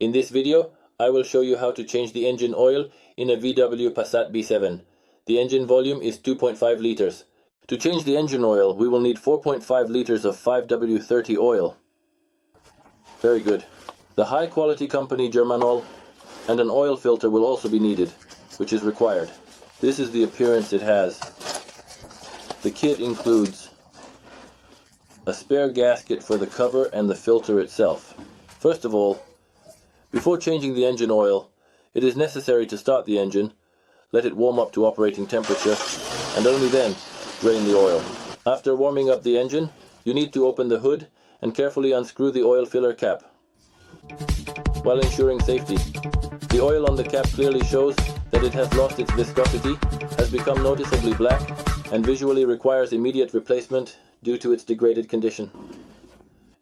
In this video, I will show you how to change the engine oil in a VW Passat B7. The engine volume is 2.5 liters. To change the engine oil, we will need 4.5 liters of 5W30 oil. Very good. The high quality company Germanol and an oil filter will also be needed, which is required. This is the appearance it has. The kit includes a spare gasket for the cover and the filter itself. First of all, before changing the engine oil, it is necessary to start the engine, let it warm up to operating temperature, and only then drain the oil. After warming up the engine, you need to open the hood and carefully unscrew the oil filler cap. While ensuring safety, the oil on the cap clearly shows that it has lost its viscosity, has become noticeably black, and visually requires immediate replacement due to its degraded condition.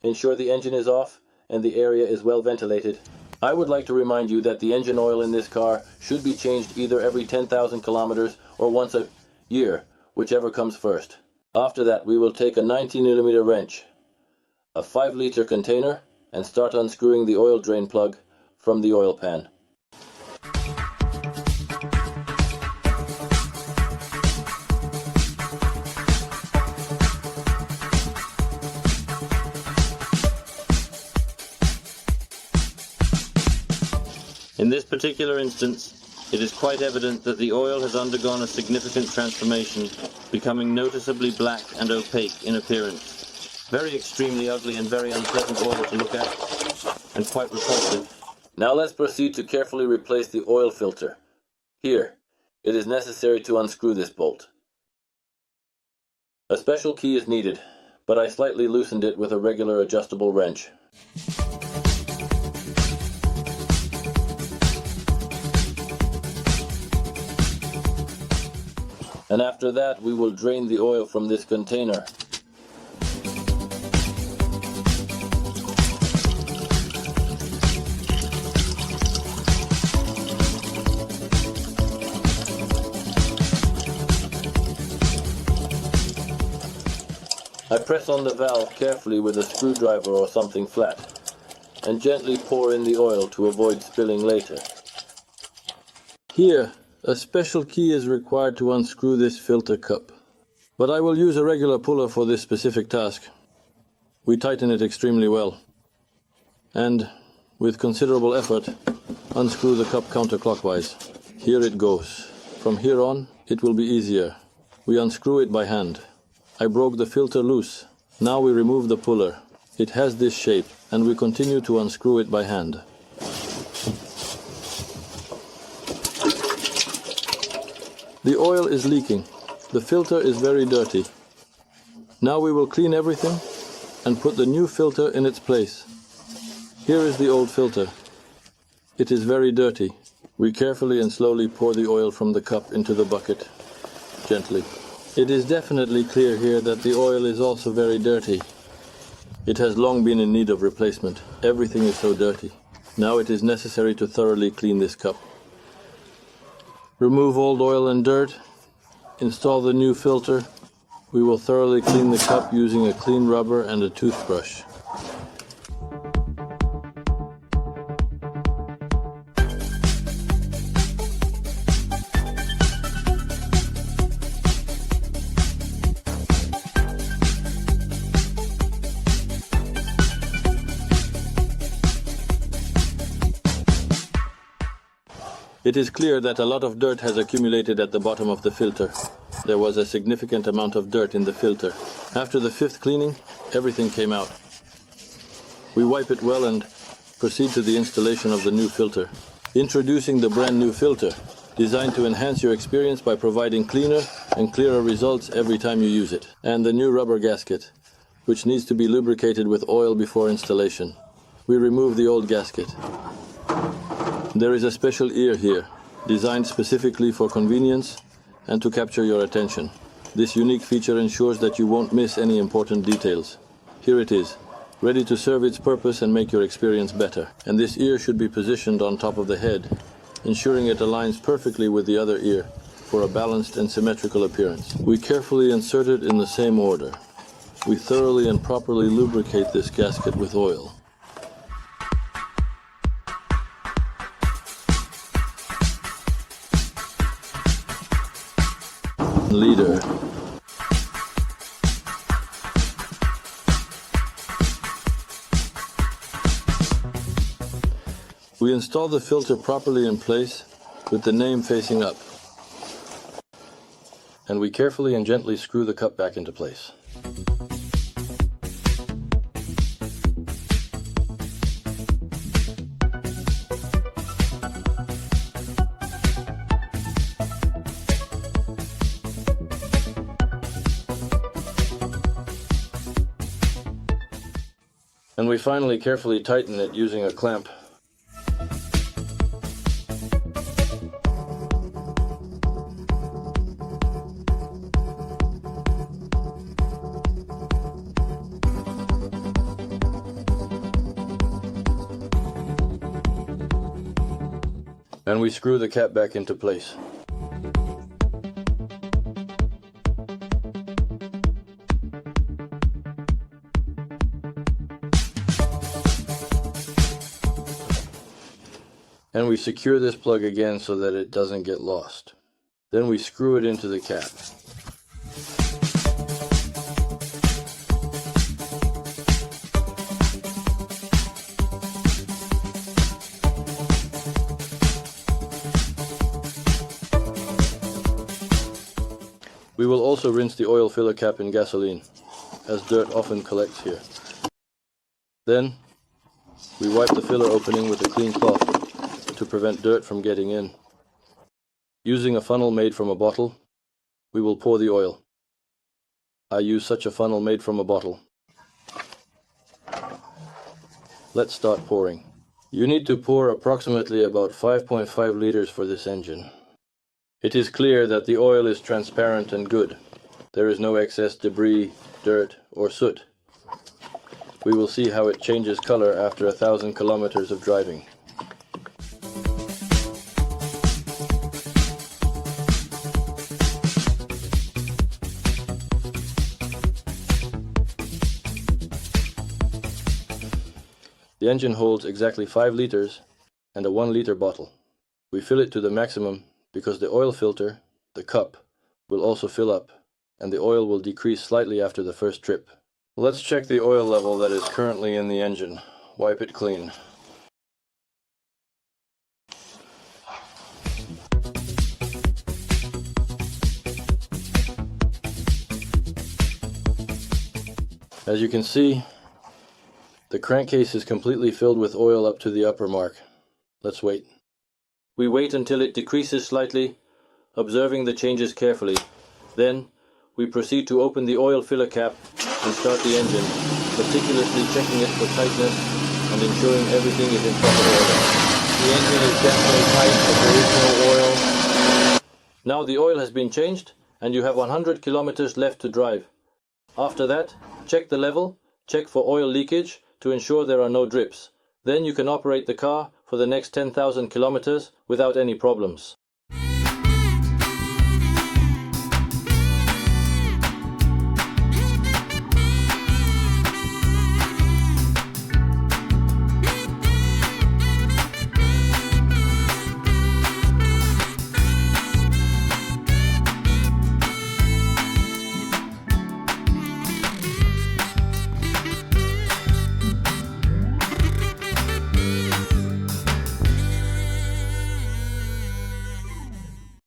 Ensure the engine is off and the area is well ventilated. I would like to remind you that the engine oil in this car should be changed either every 10,000 kilometers or once a year, whichever comes first. After that, we will take a 90mm wrench, a 5-liter container, and start unscrewing the oil drain plug from the oil pan. In this particular instance, it is quite evident that the oil has undergone a significant transformation, becoming noticeably black and opaque in appearance. Very extremely ugly and very unpleasant oil to look at, and quite repulsive. Now let's proceed to carefully replace the oil filter. Here, it is necessary to unscrew this bolt. A special key is needed, but I slightly loosened it with a regular adjustable wrench. And after that, we will drain the oil from this container. I press on the valve carefully with a screwdriver or something flat, and gently pour in the oil to avoid spilling later. Here, a special key is required to unscrew this filter cup, but I will use a regular puller for this specific task. We tighten it extremely well, and, with considerable effort, unscrew the cup counterclockwise. Here it goes. From here on, it will be easier. We unscrew it by hand. I broke the filter loose. Now we remove the puller. It has this shape, and we continue to unscrew it by hand. The oil is leaking. The filter is very dirty. Now we will clean everything and put the new filter in its place. Here is the old filter. It is very dirty. We carefully and slowly pour the oil from the cup into the bucket, gently. It is definitely clear here that the oil is also very dirty. It has long been in need of replacement. Everything is so dirty. Now it is necessary to thoroughly clean this cup. Remove old oil and dirt, install the new filter. We will thoroughly clean the cup using a clean rubber and a toothbrush. It is clear that a lot of dirt has accumulated at the bottom of the filter. There was a significant amount of dirt in the filter. After the 5th cleaning, everything came out. We wipe it well and proceed to the installation of the new filter. Introducing the brand new filter, designed to enhance your experience by providing cleaner and clearer results every time you use it. And the new rubber gasket, which needs to be lubricated with oil before installation. We remove the old gasket. There is a special ear here, designed specifically for convenience and to capture your attention. This unique feature ensures that you won't miss any important details. Here it is, ready to serve its purpose and make your experience better. And this ear should be positioned on top of the head, ensuring it aligns perfectly with the other ear for a balanced and symmetrical appearance. We carefully insert it in the same order. We thoroughly and properly lubricate this gasket with oil. liter. We install the filter properly in place with the name facing up. And we carefully and gently screw the cup back into place. And we finally carefully tighten it using a clamp. And we screw the cap back into place. And we secure this plug again so that it doesn't get lost. Then we screw it into the cap. We will also rinse the oil filler cap in gasoline, as dirt often collects here. Then, we wipe the filler opening with a clean cloth to prevent dirt from getting in. Using a funnel made from a bottle, we will pour the oil. I use such a funnel made from a bottle. Let's start pouring. You need to pour approximately about 5.5 liters for this engine. It is clear that the oil is transparent and good. There is no excess debris, dirt, or soot. We will see how it changes color after 1,000 kilometers of driving. The engine holds exactly 5 liters and a 1 liter bottle. We fill it to the maximum because the oil filter, the cup, will also fill up and the oil will decrease slightly after the first trip. Let's check the oil level that is currently in the engine. Wipe it clean. As you can see, the crankcase is completely filled with oil up to the upper mark. Let's wait. We wait until it decreases slightly, observing the changes carefully. Then, we proceed to open the oil filler cap and start the engine, meticulously checking it for tightness and ensuring everything is in proper order. The engine is definitely tight, but there is no oil. Now the oil has been changed and you have 100 kilometers left to drive. After that, check the level, check for oil leakage to ensure there are no drips. Then you can operate the car for the next 10,000 kilometers without any problems.